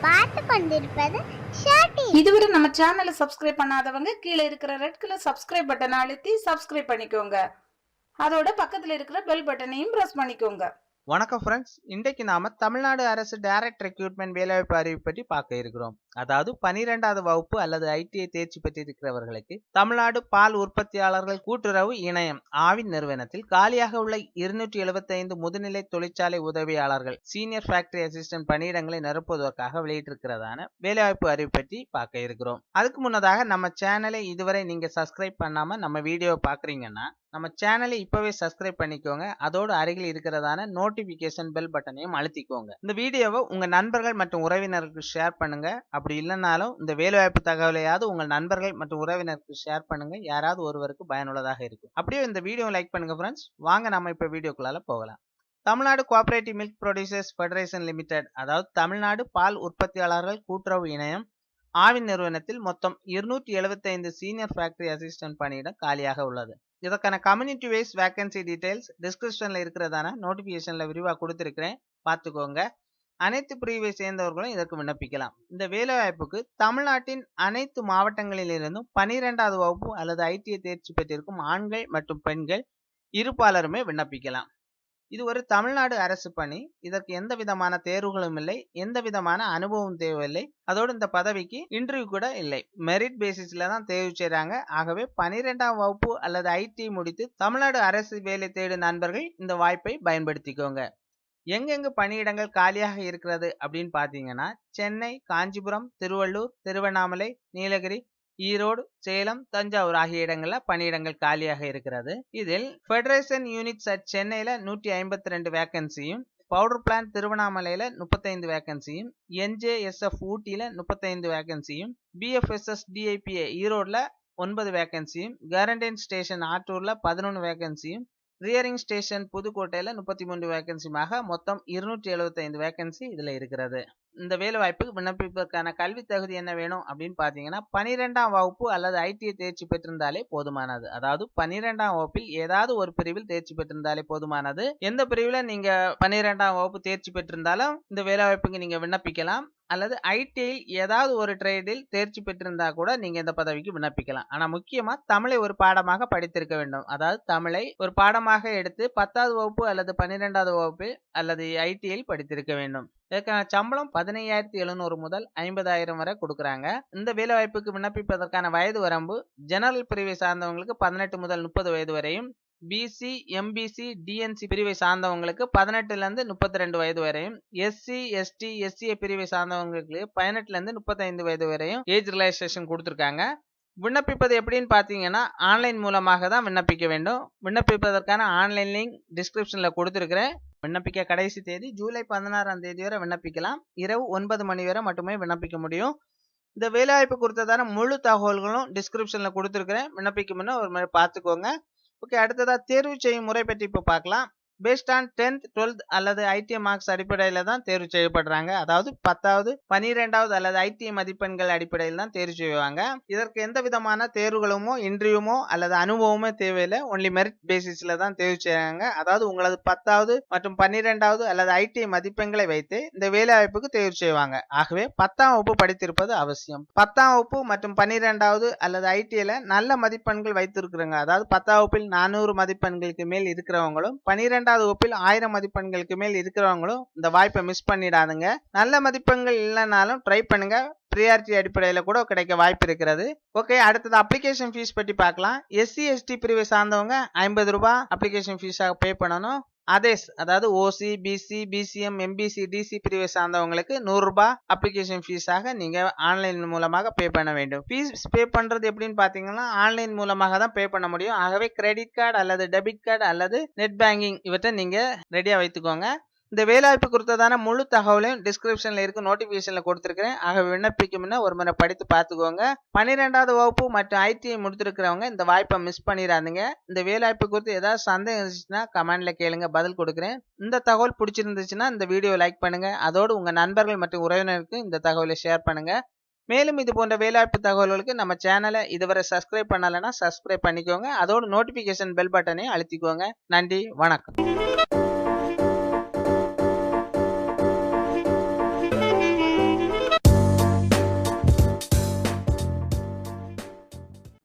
பார்த்து கொண்டிருப்பது ஷாட்டி. இதுவரை நம்ம சேனலை சப்ஸ்கிரைப் பண்ணாதவங்க கீழே இருக்கிற ரெட் கலர் சப்ஸ்கிரைப் பட்டனை அழுத்தி சப்ஸ்கிரைப் பண்ணிக்கோங்க. அதோட பக்கத்துல இருக்கிற பெல் பட்டனையும் பிரஸ் பண்ணிக்கோங்க. வணக்கம் ஃப்ரெண்ட்ஸ், இன்றைக்கு நாம தமிழ்நாடு அரசு டைரக்ட் ரெக்ரூட்மெண்ட் வேலைவாய்ப்பு அறிவிப்பு பற்றி பார்க்க இருக்கிறோம். அதாவது 12வது வகுப்பு அல்லது ITI தேர்ச்சி பெற்றிருக்கிறவர்களுக்கு தமிழ்நாடு பால் உற்பத்தியாளர்கள் கூட்டுறவு இணையம் ஆவின் நிறுவனத்தில் காலியாக உள்ள 275 முதுநிலை தொழிற்சாலை உதவியாளர்கள் சீனியர் ஃபேக்டரி அசிஸ்டன்ட் பணியிடங்களை நிரப்புவதற்காக வெளியிட்டிருக்கிறதான வேலைவாய்ப்பு அறிவிப்பு பற்றி பார்க்க இருக்கிறோம். அதுக்கு முன்னதாக நம்ம சேனலை இதுவரை நீங்க சப்ஸ்கிரைப் பண்ணாம நம்ம வீடியோவை பாக்குறீங்கன்னா நம்ம சேனலை இப்பவே சப்ஸ்கிரைப் பண்ணிக்கோங்க. அதோடு அருகில் இருக்கிறதான நோட்டிபிகேஷன் பெல் பட்டனையும் அழுத்திக்கோங்க. இந்த வீடியோவை உங்க நண்பர்கள் மற்றும் உறவினருக்கு ஷேர் பண்ணுங்க. அப்படி இல்லைனாலும் இந்த வேலைவாய்ப்பு தகவலையாவது உங்கள் நண்பர்கள் மற்றும் உறவினருக்கு ஷேர் பண்ணுங்க. யாராவது ஒருவருக்கு பயனுள்ளதாக இருக்கும். அப்படியே இந்த வீடியோவை லைக் பண்ணுங்க ஃப்ரெண்ட்ஸ். வாங்க நம்ம இப்ப வீடியோக்குள்ளால போகலாம். Tamil Nadu cooperative milk producers federation limited, அதாவது தமிழ்நாடு பால் உற்பத்தியாளர்கள் கூட்டுறவு இணையம் ஆவின் நிறுவனத்தில் மொத்தம் 275 சீனியர் ஃபேக்டரி அசிஸ்டன்ட் பணியிடம் காலியாக உள்ளது. இதற்கான கம்யூனிட்டி வைஸ் வேகன்சி டீடைல்ஸ் டிஸ்கிரிப்ஷன்ல இருக்கிறதான நோட்டிபிகேஷன்ல விரிவாக கொடுத்திருக்கிறேன், பார்த்துக்கோங்க. அனைத்து பிரிவை சேர்ந்தவர்களும் இதற்கு விண்ணப்பிக்கலாம். இந்த வேலைவாய்ப்புக்கு தமிழ்நாட்டின் அனைத்து மாவட்டங்களிலிருந்தும் 12வது வகுப்பு அல்லது ITI தேர்ச்சி பெற்றிருக்கும் ஆண்கள் மற்றும் பெண்கள் இருப்பாளருமே விண்ணப்பிக்கலாம். இது ஒரு தமிழ்நாடு அரசு பணி. இதற்கு எந்த விதமான தேர்வுகளும் இல்லை, எந்த விதமான அனுபவம் தேவையில்லை. அதோடு இந்த பதவிக்கு இன்டர்வியூ கூட இல்லை, மெரிட் பேசிஸ்ல தான் தேர்வு செய்றாங்க. ஆகவே 12ஆம் வகுப்பு அல்லது ITI முடித்து தமிழ்நாடு அரசு வேலை தேடும் நண்பர்கள் இந்த வாய்ப்பை பயன்படுத்திக்கோங்க. எங்கெங்கு பணியிடங்கள் காலியாக இருக்கிறது அப்படின்னு பாத்தீங்கன்னா சென்னை, காஞ்சிபுரம், திருவள்ளூர், திருவண்ணாமலை, நீலகிரி, ஈரோடு, சேலம், தஞ்சாவூர் ஆகிய இடங்கள்ல பணியிடங்கள் காலியாக இருக்கிறது. இதில் ஃபெடரேஷன் யூனிட்ஸ் அட் சென்னையில 152 வேகன்சியும், பவுடர் பிளான்ட் திருவண்ணாமலையில 35 வேகன்சியும், NJSF ஊட்டியில 35 வேகன்சியும், BFSS DIPA ஈரோடுல 9 வேகன்சியும், கேரண்டைன் ஸ்டேஷன் ஆட்டூர்ல 11 வேகன்சியும், ரியரிங் ஸ்டேஷன் புதுக்கோட்டையில 33 வேகன்சியுமாக மொத்தம் 275 வேகன்சி இதுல இருக்கிறது. இந்த வேலை வாய்ப்புக்கு விண்ணப்பிப்பதற்கான கல்வி தகுதி என்ன வேணும் அப்படின்னு பாத்தீங்கன்னா 12ஆம் வகுப்பு அல்லது ITI தேர்ச்சி பெற்றிருந்தாலே போதுமானது. அதாவது 12ஆம் வகுப்பில் ஏதாவது ஒரு பிரிவில் தேர்ச்சி பெற்றிருந்தாலே போதுமானது. எந்த பிரிவில் நீங்க 12ஆம் வகுப்பு தேர்ச்சி பெற்றிருந்தாலும் இந்த வேலை வாய்ப்புக்கு நீங்க விண்ணப்பிக்கலாம். அல்லது ITI ஏதாவது ஒரு ட்ரேடில் தேர்ச்சி பெற்றிருந்தா கூட நீங்க இந்த பதவிக்கு விண்ணப்பிக்கலாம். ஆனா முக்கியமா தமிழை ஒரு பாடமாக படித்திருக்க வேண்டும். அதாவது தமிழை ஒரு பாடமாக எடுத்து 10வது வகுப்பு அல்லது 12வது வகுப்பு அல்லது ITI படித்திருக்க வேண்டும். இதற்கான சம்பளம் 15,700 முதல் 50,000 வரை கொடுக்குறாங்க. இந்த வேலை வாய்ப்புக்கு விண்ணப்பிப்பதற்கான வயது வரம்பு ஜெனரல் பிரிவை சார்ந்தவங்களுக்கு 18 முதல் 30 வயது வரையும், BC, MBC, DNC பிரிவை சார்ந்தவங்களுக்கு 18ல இருந்து 32 வயது வரையும், SC, ST, SCA பிரிவை சார்ந்தவங்களுக்கு 18ல இருந்து 35 வயது வரையும் ஏஜ் ரிலாக்சேஷன் கொடுத்துருக்காங்க. விண்ணப்பிப்பது எப்படின்னு பாத்தீங்கன்னா ஆன்லைன் மூலமாக தான் விண்ணப்பிக்க வேண்டும். விண்ணப்பிப்பதற்கான ஆன்லைன் லிங்க் டிஸ்கிரிப்ஷன்ல கொடுத்துருக்கிறேன். விண்ணப்பிக்க கடைசி தேதி ஜூலை 16ஆம் தேதி வரை விண்ணப்பிக்கலாம். இரவு 9 மணி வரை மட்டுமே விண்ணப்பிக்க முடியும். இந்த வேலைவாய்ப்பு குறித்ததான முழு தகவல்களும் டிஸ்கிரிப்ஷன்ல கொடுத்துருக்கிறேன். விண்ணப்பிக்கும் முன்ன ஒரு முறை பார்த்துக்கோங்க. ஓகே, அடுத்ததா தேர்வு செய்யும் முறை பற்றி இப்போ பார்க்கலாம். பேஸ்ட் ஆன் 10th, 12th அல்லது ITI மார்க்ஸ் அடிப்படையில தான் தேர்வு செய்யப்படுறாங்க. அதாவது 10வது, 12வது அல்லது ITI மதிப்பெண்கள் அடிப்படையில் தான் தேர்வு செய்வாங்க. இதற்கு எந்த விதமான தேர்வுகளுமோ இன்டர்வியூமோ அல்லது அனுபவமோ தேவையில்லை. ஒன்லி மெரிட் பேசிஸ்ல தான் தேர்வு செய்றாங்க. அதாவது உங்களது 10வது மற்றும் 12வது அல்லது ITI மதிப்பெண்களை வைத்து இந்த வேலை வாய்ப்புக்கு தேர்வு செய்வாங்க. ஆகவே 10ஆம் வகுப்பு படித்திருப்பது அவசியம். 10ஆம் வகுப்பு மற்றும் 12வது அல்லது ITIல நல்ல மதிப்பெண்கள் வைத்திருக்கிறாங்க. அதாவது 10ஆம் வகுப்பில் 400 மதிப்பெண்களுக்கு மேல் இருக்கிறவங்களும் 12வது வகுப்பில் 1000 மதிப்பெண்களுக்கு மேல் இருக்கிறவங்களும் இந்த வாய்ப்பை மிஸ் பண்ணிடாதுங்க. நல்ல மதிப்பெண்கள் இல்லைனாலும் ட்ரை பண்ணுங்க. ப்ரியாரிட்டி அடிப்படையில் கூட கிடைக்க வாய்ப்பு இருக்கிறது. ஓகே, அடுத்தது அப்ளிகேஷன் ஃபீஸ் பற்றி பார்க்கலாம். SC, ST பிரிவை சார்ந்தவங்க 50 ரூபாய் அப்ளிகேஷன் ஃபீஸாக பே பண்ணணும். அதேஸ், அதாவது OC, BC, BCM, MBC, DC பிரிவை சார்ந்தவங்களுக்கு 100 ரூபாய் அப்ளிகேஷன் ஃபீஸாக நீங்க ஆன்லைன் மூலமாக பே பண்ண வேண்டும். ஃபீஸ் பே பண்றது எப்படின்னு பாத்தீங்கன்னா ஆன்லைன் மூலமாக தான் பே பண்ண முடியும். ஆகவே கிரெடிட் கார்டு அல்லது டெபிட் கார்டு அல்லது நெட் பேங்கிங் இவற்றை நீங்க ரெடியா வைத்துக்கோங்க. இந்த வேலைவாய்ப்பு குறித்ததான முழு தகவலையும் டிஸ்கிரிப்ஷன்ல இருக்கு, நோட்டிபிகேஷன்ல கொடுத்திருக்கிறேன். ஆக விண்ணப்பிக்கும் ஒரு முறை படித்து பார்த்துக்கோங்க. 12வது வகுப்பு மற்றும் ITI முடித்திருக்கிறவங்க இந்த வாய்ப்பை மிஸ் பண்ணிடாதீங்க. இந்த வேலைவாய்ப்பு குறித்து ஏதாவது சந்தேகம் இருந்துச்சுன்னா கமெண்ட்ல கேளுங்க, பதில் கொடுக்குறேன். இந்த தகவல் பிடிச்சிருந்துச்சுன்னா இந்த வீடியோ லைக் பண்ணுங்க. அதோடு உங்க நண்பர்கள் மற்றும் உறவினருக்கு இந்த தகவலை ஷேர் பண்ணுங்க. மேலும் இது போன்ற வேலைவாய்ப்பு தகவல்களுக்கு நம்ம சேனலை இதுவரை சப்ஸ்கிரைப் பண்ணலைன்னா சப்ஸ்கிரைப் பண்ணிக்கோங்க. அதோடு நோட்டிபிகேஷன் பெல் பட்டனை அழுத்திக்கோங்க. நன்றி, வணக்கம்.